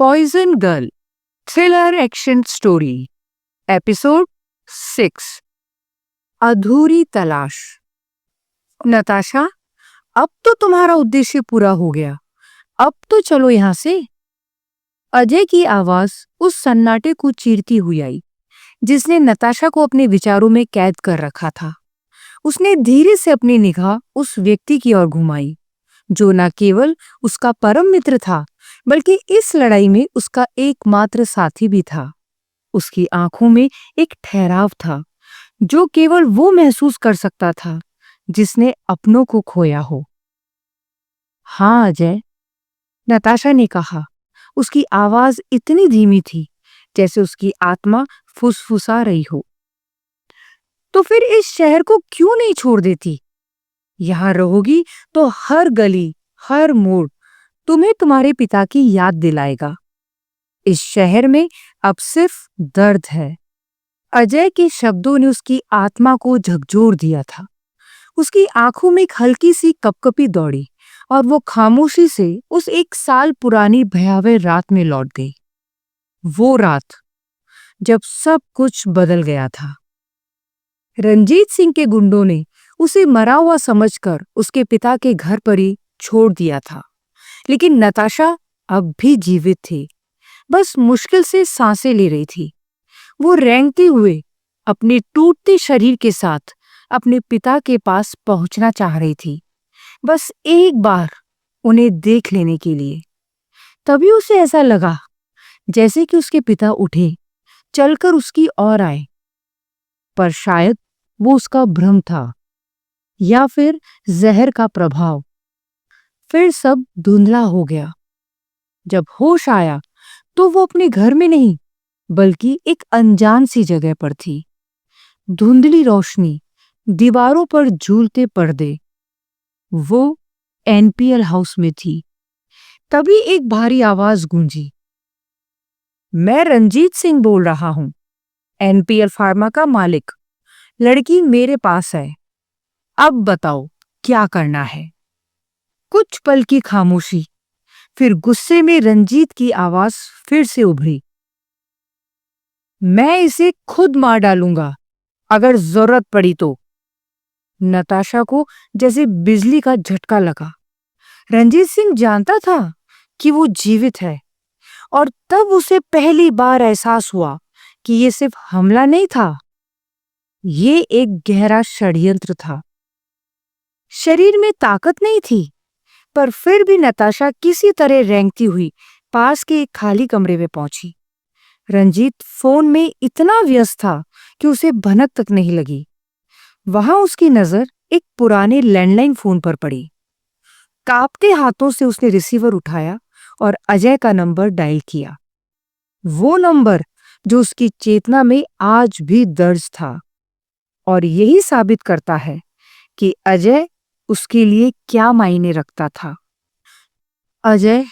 Poison girl thriller action story episode 6 अधूरी तलाश। नताशा, अब तो तुम्हारा उद्देश्य पूरा हो गया। अब तो चलो यहां से। अजय की आवाज उस सन्नाटे को चीरती हुई आई जिसने नताशा को अपने विचारों में कैद कर रखा था। उसने धीरे से अपनी निगाह उस व्यक्ति की ओर घुमाई जो न केवल उसका परम मित्र था बल्कि इस लड़ाई में उसका एकमात्र साथी भी था। उसकी आंखों में एक ठहराव था जो केवल वो महसूस कर सकता था जिसने अपनों को खोया हो। हाँ अजय, नताशा ने कहा। उसकी आवाज इतनी धीमी थी जैसे उसकी आत्मा फुसफुसा रही हो। तो फिर इस शहर को क्यों नहीं छोड़ देती? यहां रहोगी तो हर गली, हर मोड़ तुम्हें तुम्हारे पिता की याद दिलाएगा। इस शहर में अब सिर्फ दर्द है। अजय के शब्दों ने उसकी आत्मा को झकझोर दिया था। उसकी आंखों में एक हल्की सी कपकपी दौड़ी और वो खामोशी से उस 1 साल पुरानी भयावह रात में लौट गई। वो रात जब सब कुछ बदल गया था। रंजीत सिंह के गुंडों ने उसे मरा हुआ समझकर उसके पिता के घर पर ही छोड़ दिया था, लेकिन नताशा अब भी जीवित थी, बस मुश्किल से सांसें ले रही थी। वो रेंगते हुए अपने टूटते शरीर के साथ अपने पिता के पास पहुंचना चाह रही थी, बस एक बार उन्हें देख लेने के लिए। तभी उसे ऐसा लगा जैसे कि उसके पिता उठे, चलकर उसकी ओर आए, पर शायद वो उसका भ्रम था या फिर जहर का प्रभाव। फिर सब धुंधला हो गया। जब होश आया तो वो अपने घर में नहीं बल्कि एक अनजान सी जगह पर थी। धुंधली रोशनी, दीवारों पर झूलते पर्दे। वो एनपीएल हाउस में थी। तभी एक भारी आवाज गूंजी। मैं रंजीत सिंह बोल रहा हूं, एनपीएल फार्मा का मालिक। लड़की मेरे पास है। अब बताओ क्या करना है? कुछ पल की खामोशी, फिर गुस्से में रंजीत की आवाज फिर से उभरी। मैं इसे खुद मार डालूंगा अगर जरूरत पड़ी तो। नताशा को जैसे बिजली का झटका लगा। रंजीत सिंह जानता था कि वो जीवित है और तब उसे पहली बार एहसास हुआ कि ये सिर्फ हमला नहीं था, ये एक गहरा षड्यंत्र था। शरीर में ताकत नहीं थी, पर फिर भी नताशा किसी तरह रेंगती हुई पास के एक खाली कमरे में पहुंची। रंजीत फोन में इतना व्यस्त था कि उसे भनक तक नहीं लगी। वहां उसकी नजर एक पुराने लैंडलाइन फोन पर पड़ी। कांपते हाथों से उसने रिसीवर उठाया और अजय का नंबर डायल किया। वो नंबर जो उसकी चेतना में आज भी दर्ज था और यही साबित करता है कि अजय उसके लिए क्या मायने रखता था। अजय,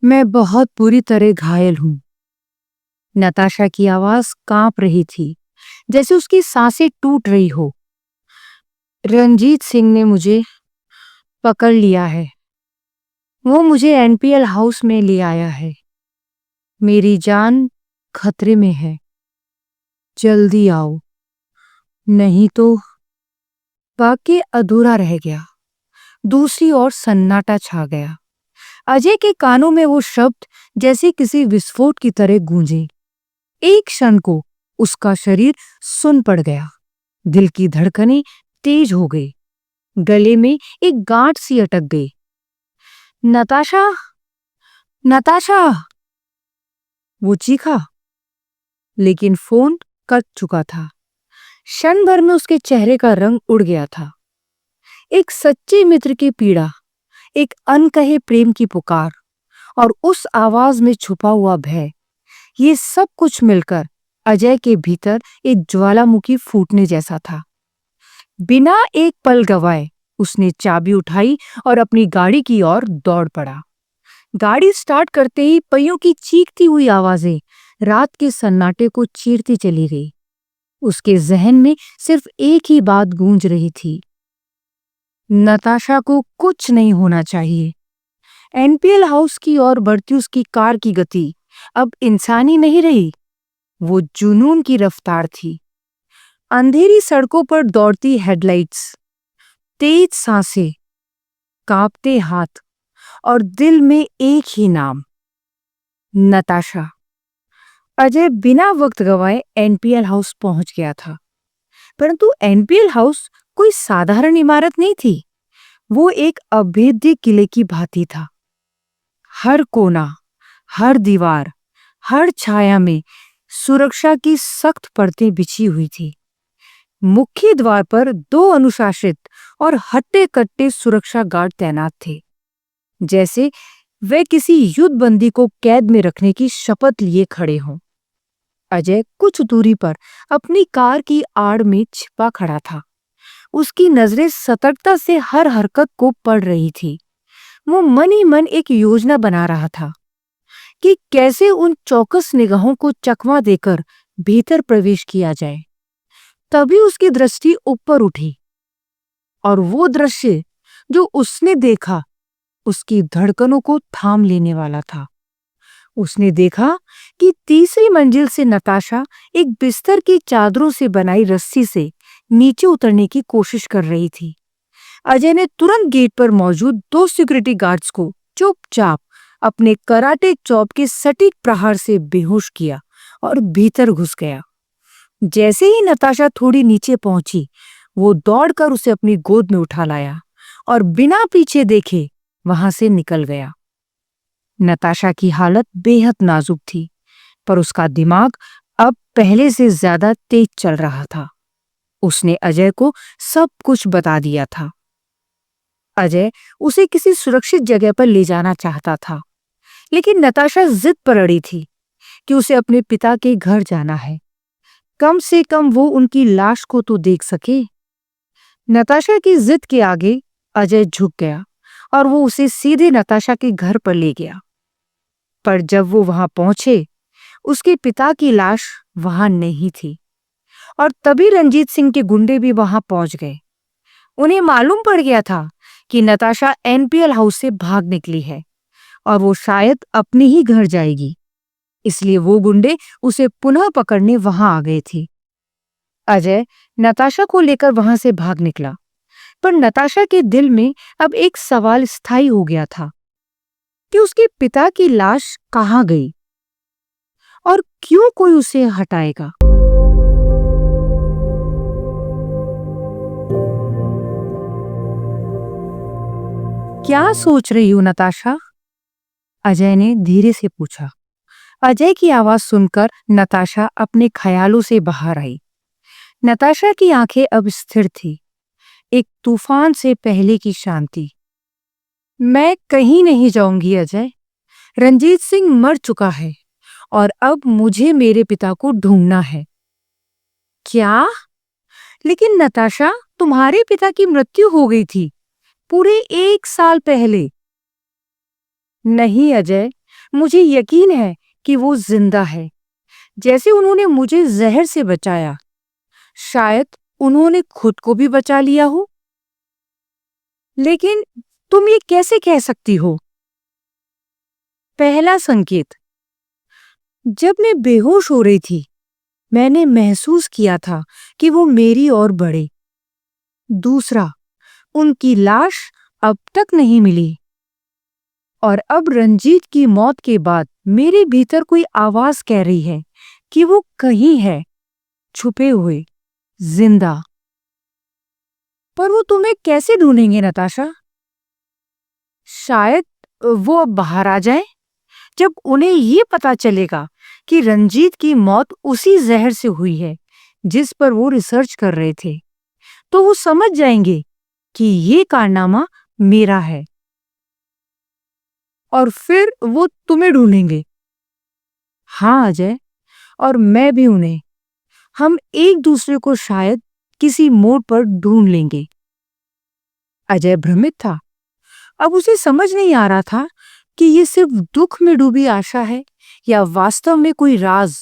मैं बहुत बुरी तरह घायल हूं। नताशा की आवाज कांप रही थी जैसे उसकी सांसें टूट रही हो। रंजीत सिंह ने मुझे पकड़ लिया है। वो मुझे एनपीएल हाउस में ले आया है। मेरी जान खतरे में है। जल्दी आओ, नहीं तो। वाक्य अधूरा रह गया। दूसरी ओर सन्नाटा छा गया। अजय के कानों में वो शब्द जैसे किसी विस्फोट की तरह गूंजे। एक क्षण को उसका शरीर सुन पड़ गया। दिल की धड़कनें तेज हो गई। गले में एक गांठ सी अटक गई। नताशा, नताशा, वो चीखा, लेकिन फोन कट चुका था। क्षण भर में उसके चेहरे का रंग उड़ गया था। एक सच्चे मित्र की पीड़ा, एक अनकहे प्रेम की पुकार और उस आवाज में छुपा हुआ भय, ये सब कुछ मिलकर अजय के भीतर एक ज्वालामुखी फूटने जैसा था। बिना एक पल गवाए उसने चाबी उठाई और अपनी गाड़ी की ओर दौड़ पड़ा। गाड़ी स्टार्ट करते ही पहियों की चीखती हुई आवाजें रात के सन्नाटे को चीरती चली गई। उसके जहन में सिर्फ एक ही बात गूंज रही थी, नताशा को कुछ नहीं होना चाहिए। एनपीएल हाउस की ओर बढ़ती उसकी कार की गति अब इंसानी नहीं रही, वो जुनून की रफ्तार थी। अंधेरी सड़कों पर दौड़ती हेडलाइट्स, तेज सांसें, कांपते हाथ और दिल में एक ही नाम, नताशा। अजय बिना वक्त गवाए एनपीएल हाउस पहुंच गया था, परंतु एनपीएल हाउस कोई साधारण इमारत नहीं थी। वो एक अभेद्य किले की भांति था। हर कोना, हर दीवार, हर छाया में सुरक्षा की सख्त परतें बिछी हुई थी। मुख्य द्वार पर 2 अनुशासित और हट्टे-कट्टे सुरक्षा गार्ड तैनात थे, जैसे वे किसी युद्धबंदी को कैद में रखने की शपथ लिए खड़े हों। अजय कुछ दूरी पर अपनी कार की आड़ में छिपा खड़ा था। उसकी नजरें सतर्कता से हर हरकत को पढ़ रही थी। वो मन ही मन एक योजना बना रहा था कि कैसे उन चौकस निगाहों को चकमा देकर भीतर प्रवेश किया जाए। तभी उसकी दृष्टि ऊपर उठी और वो दृश्य जो उसने देखा उसकी धड़कनों को थाम लेने वाला था। उसने देखा कि तीसरी मंजिल से नताशा एक बिस्तर की चादरों से बनाई रस्सी से नीचे उतरने की कोशिश कर रही थी। अजय ने तुरंत गेट पर मौजूद 2 सिक्योरिटी गार्ड्स को चुपचाप अपने कराटे चॉप के सटीक प्रहार से बेहोश किया और भीतर घुस गया। जैसे ही नताशा थोड़ी नीचे पहुंची, वो दौड़कर उसे अपनी गोद में उठा लाया और बिना पीछे देखे वहां से निकल गया। नताशा की हालत बेहद नाजुक थी, पर उसका दिमाग अब पहले से ज्यादा तेज चल रहा था। उसने अजय को सब कुछ बता दिया था। अजय उसे किसी सुरक्षित जगह पर ले जाना चाहता था, लेकिन नताशा जिद पर अड़ी थी कि उसे अपने पिता के घर जाना है। कम से कम वो उनकी लाश को तो देख सके। नताशा की जिद के आगे अजय झुक गया और वो उसे सीधे नताशा के घर पर ले गया। पर जब वो वहां पहुंचे, उसके पिता की लाश वहां नहीं थी और तभी रंजीत सिंह के गुंडे भी वहां पहुंच गए। उन्हें मालूम पड़ गया था कि नताशा एनपीएल हाउस से भाग निकली है और वो शायद अपने ही घर जाएगी, इसलिए वो गुंडे उसे पुनः पकड़ने वहां आ गए थे। अजय नताशा को लेकर वहां से भाग निकला, पर नताशा के दिल में अब एक सवाल स्थायी हो गया था कि उसके पिता की लाश कहाँ गई और क्यों कोई उसे हटाएगा। क्या सोच रही हो नताशा? अजय ने धीरे से पूछा। अजय की आवाज सुनकर नताशा अपने ख्यालों से बाहर आई। नताशा की आंखें अब स्थिर थी, एक तूफान से पहले की शांति। मैं कहीं नहीं जाऊंगी अजय। रंजीत सिंह मर चुका है और अब मुझे मेरे पिता को ढूंढना है। क्या? लेकिन नताशा, तुम्हारे पिता की मृत्यु हो गई थी पूरे 1 साल पहले। नहीं अजय, मुझे यकीन है कि वो जिंदा है, जैसे उन्होंने मुझे जहर से बचाया। शायद उन्होंने खुद को भी बचा लिया हो। लेकिन तुम ये कैसे कह सकती हो? पहला संकेत, जब मैं बेहोश हो रही थी, मैंने महसूस किया था कि वो मेरी ओर बढ़े। दूसरा, उनकी लाश अब तक नहीं मिली और अब रंजीत की मौत के बाद मेरे भीतर कोई आवाज कह रही है कि वो कहीं है, छुपे हुए, जिंदा। पर वो तुम्हें कैसे ढूंढेंगे नताशा? शायद वो अब बाहर आ जाए। जब उन्हें ये पता चलेगा कि रंजीत की मौत उसी जहर से हुई है जिस पर वो रिसर्च कर रहे थे, तो वो समझ जाएंगे कि ये कारनामा मेरा है और फिर वो तुम्हें ढूंढेंगे। हाँ अजय, और मैं भी उन्हें। हम एक दूसरे को शायद किसी मोड़ पर ढूंढ लेंगे। अजय भ्रमित था। अब उसे समझ नहीं आ रहा था कि ये सिर्फ दुख में डूबी आशा है या वास्तव में कोई राज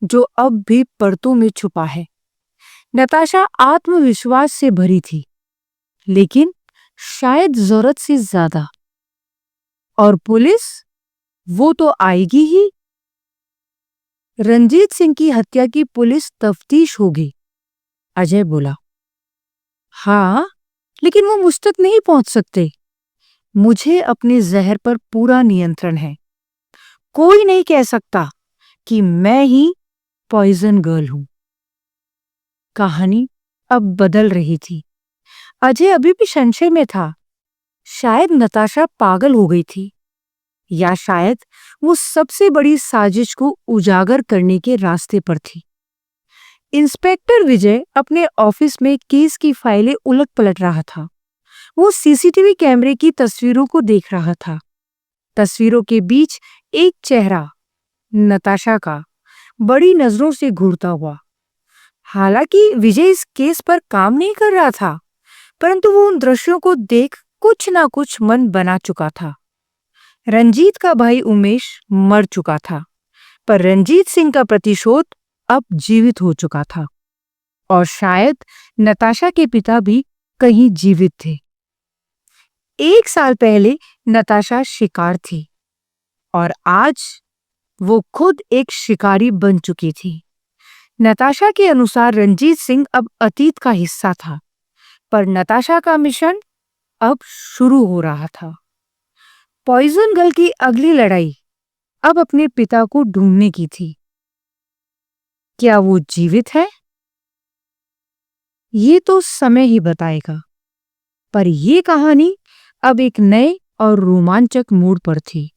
जो अब भी परतों में छुपा है। नताशा आत्मविश्वास से भरी थी, लेकिन शायद जरूरत से ज्यादा। और पुलिस, वो तो आएगी ही। रंजीत सिंह की हत्या की पुलिस तफ्तीश होगी, अजय बोला। हाँ, लेकिन वो मुझ तक नहीं पहुंच सकते। मुझे अपने जहर पर पूरा नियंत्रण है। कोई नहीं कह सकता कि मैं ही पॉइजन गर्ल हूं। कहानी अब बदल रही थी। अजय अभी भी संशय में था। शायद नताशा पागल हो गई थी, या शायद वो सबसे बड़ी साजिश को उजागर करने के रास्ते पर थी। इंस्पेक्टर विजय अपने ऑफिस में केस की फाइलें उलट-पलट रहा था। वो सीसीटीवी कैमरे की तस्वीरों को देख रहा था। तस्वीरों के बीच एक चेहरा, नताशा का, बड़ी नजरों से घूरता हुआ। हालांकि विजय इस केस पर काम नहीं कर रहा था, परंतु वो उन दृश्यों को देख कुछ ना कुछ मन बना चुका था। रंजीत का भाई उमेश मर चुका था, पर रंजीत सिंह का प्रतिशोध अब जीवित हो चुका था। और शायद नताशा के पिता भी कहीं जीवित थे। 1 साल पहले नताशा शिकार थी, और आज वो खुद एक शिकारी बन चुकी थी। नताशा के अनुसार रंजीत सिंह अब अतीत का हिस्सा था, पर नताशा का मिशन अब शुरू हो रहा था। पॉइजन गर्ल की अगली लड़ाई अब अपने पिता को ढूंढने की थी। क्या वो जीवित है? ये तो समय ही बताएगा। पर ये कहानी अब एक नए और रोमांचक मोड़ पर थी।